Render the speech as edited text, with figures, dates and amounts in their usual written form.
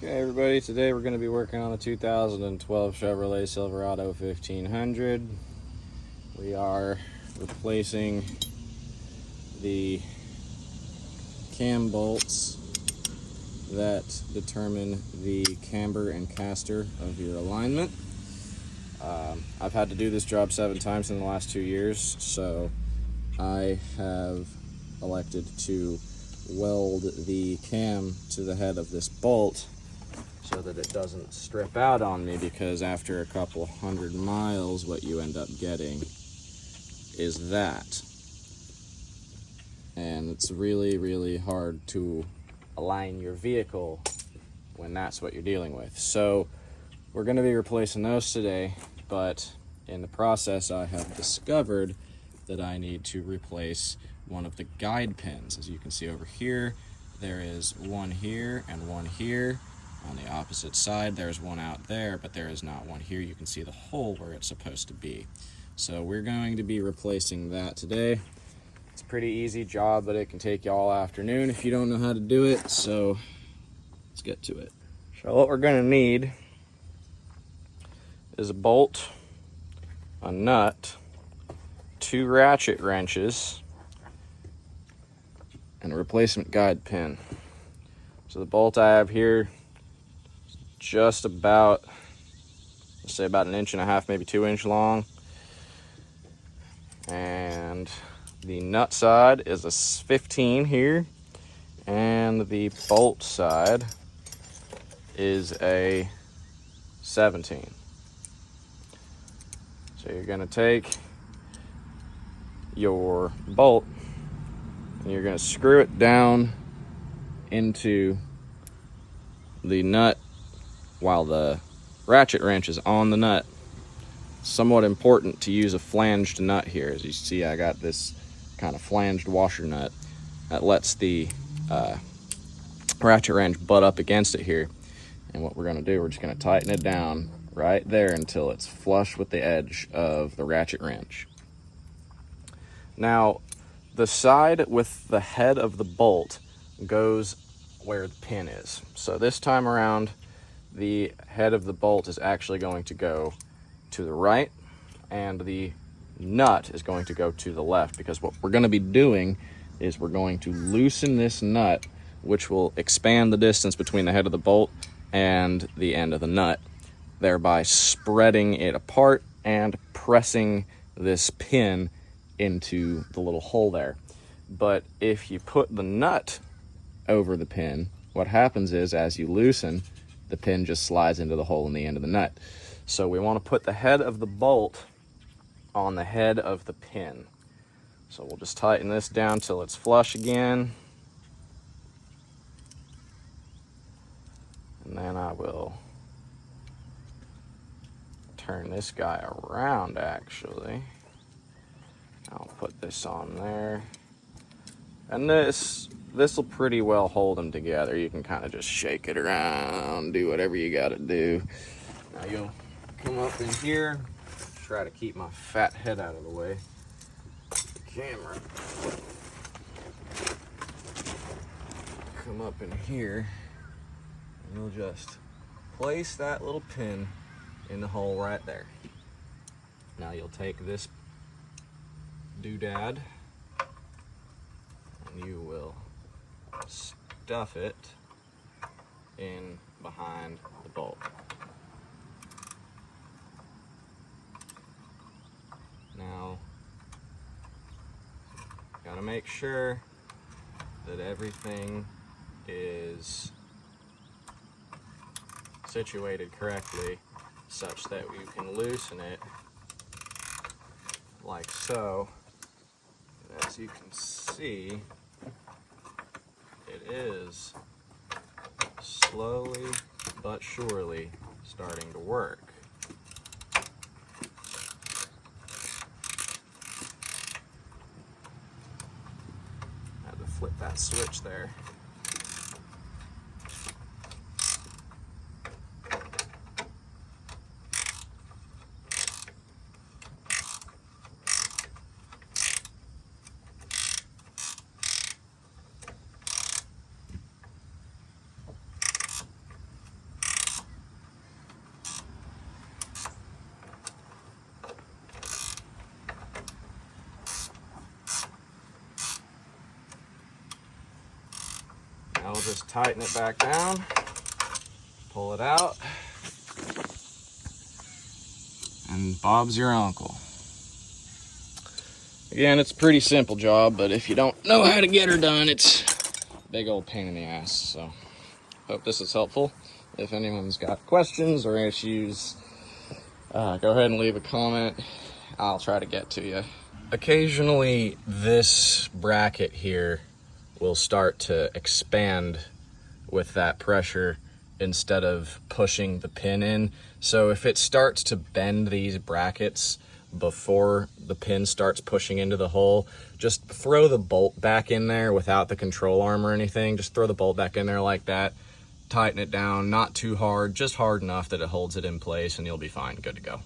Okay, everybody, today we're going to be working on the 2012 Chevrolet Silverado 1500. We are replacing the cam bolts that determine the camber and caster of your alignment. I've had to do this job 7 times in the last 2 years, so I have elected to weld the cam to the head of this bolt so that it doesn't strip out on me, because after a couple 100 miles what you end up getting is that, and it's really hard to align your vehicle when that's what you're dealing with. So we're going to be replacing those today, but in the process I have discovered that I need to replace one of the guide pins. As you can see over here, there is one here and one here. On the opposite side, there's one out there, but there is not one here. You can see the hole where it's supposed to be. So we're going to be replacing that today. It's a pretty easy job, but it can take you all afternoon if you don't know how to do it. So let's get to it. So what we're going to need is a bolt, a nut, 2 ratchet wrenches, and a replacement guide pin. So the bolt I have here is just about, let's say about 1.5 inches, maybe 2 inch long. And the nut side is a 15 here, and the bolt side is a 17. So you're going to take your bolt and you're going to screw it down into the nut while the ratchet wrench is on the nut. It's somewhat important to use a flanged nut here. As you see, I got this kind of flanged washer nut that lets the ratchet wrench butt up against it here. And what we're going to do, we're just going to tighten it down right there until it's flush with the edge of the ratchet wrench. Now, the side with the head of the bolt goes where the pin is. So this time around, the head of the bolt is actually going to go to the right, and the nut is going to go to the left, because what we're going to be doing is we're going to loosen this nut, which will expand the distance between the head of the bolt and the end of the nut, thereby spreading it apart and pressing this pin into the little hole there. But if you put the nut over the pin, what happens is, as you loosen, the pin just slides into the hole in the end of the nut. So we want to put the head of the bolt on the head of the pin. So we'll just tighten this down till it's flush again. And then I will turn this guy around, actually. I'll put this on there. And this will pretty well hold them together. You can kind of just shake it around, do whatever you got to do. Now you'll come up in here, try to keep my fat head out of the way. The camera. Come up in here, and you'll just place that little pin in the hole right there. Now you'll take this doodad and you will stuff it in behind the bolt. Now, gotta make sure that everything is situated correctly such that you can loosen it like so. As you can see, it is slowly but surely starting to work. I had to flip that switch there. we'll just tighten it back down, pull it out, and Bob's your uncle. Again, it's a pretty simple job, but if you don't know how to get her done, it's a big old pain in the ass. So, hope this is helpful. If anyone's got questions or issues, go ahead and leave a comment. I'll try to get to you. Occasionally, this bracket here will start to expand with that pressure instead of pushing the pin in. So if it starts to bend these brackets before the pin starts pushing into the hole, just throw the bolt back in there without the control arm or anything. Just throw the bolt back in there like that, tighten it down, not too hard, just hard enough that it holds it in place, and you'll be fine, good to go.